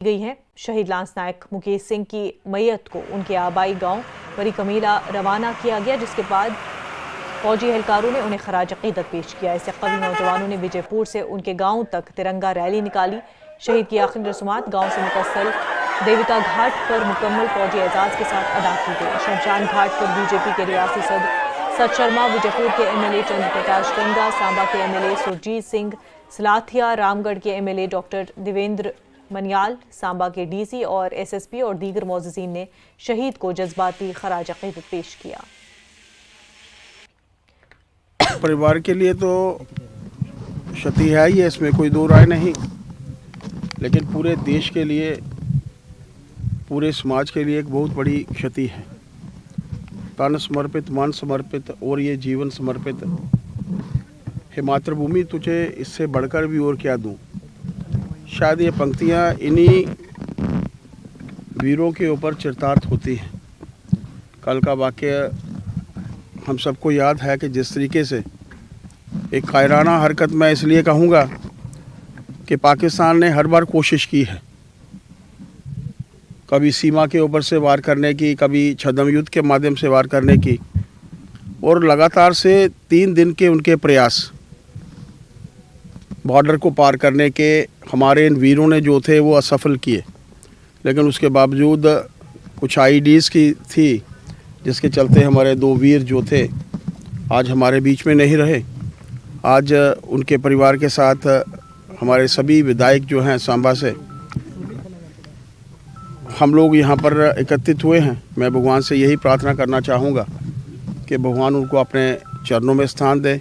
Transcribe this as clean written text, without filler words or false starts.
गई है। शहीद लांस नायक मुकेश सिंह की मैयत को उनके आबाई गांव परी कमीला रवाना किया गया, जिसके बाद फौजी एहलकारों ने उन्हें खराज अकीदत पेश किया। इससे कबल नौजवानों ने विजयपुर से उनके गांव तक तिरंगा रैली निकाली। शहीद की आखिरी रस्मात गांव से मुफस्सल देविका घाट पर मुकम्मल फौजी एजाज के साथ अदा की गई। शमशान घाट पर बीजेपी के रियासी सदर सत शर्मा, विजयपुर के एमएलए चंद्र प्रकाश गंगा, सांबा के एमएलए सुरजीत सिंह सलाथिया, रामगढ़ के एमएलए डॉक्टर देवेंद्र मनियाल, सांबा के डीसी और एसएसपी और दीगर मौजूदीन ने शहीद को जज्बाती खराज अकीदत पेश किया। परिवार के लिए तो क्षति है ही है, इसमें कोई दो राय नहीं, लेकिन पूरे देश के लिए, पूरे समाज के लिए एक बहुत बड़ी क्षति है। तन समर्पित, मन समर्पित और ये जीवन समर्पित। हे मातृभूमि, तुझे इससे बढ़कर भी और क्या दूं। शायद ये पंक्तियाँ इन्हीं वीरों के ऊपर चरितार्थ होती हैं। कल का वाक़या हम सबको याद है कि जिस तरीके से एक कायराना हरकत, मैं इसलिए कहूँगा कि पाकिस्तान ने हर बार कोशिश की है, कभी सीमा के ऊपर से वार करने की, कभी छद्म युद्ध के माध्यम से वार करने की, और लगातार से 3 दिन के उनके प्रयास बॉर्डर को पार करने के हमारे इन वीरों ने जो थे वो असफल किए। लेकिन उसके बावजूद कुछ आईडीज़ की थी, जिसके चलते हमारे 2 वीर जो थे आज हमारे बीच में नहीं रहे। आज उनके परिवार के साथ हमारे सभी विधायक जो हैं सांबा से, हम लोग यहाँ पर एकत्रित हुए हैं। मैं भगवान से यही प्रार्थना करना चाहूँगा कि भगवान उनको अपने चरणों में स्थान दे।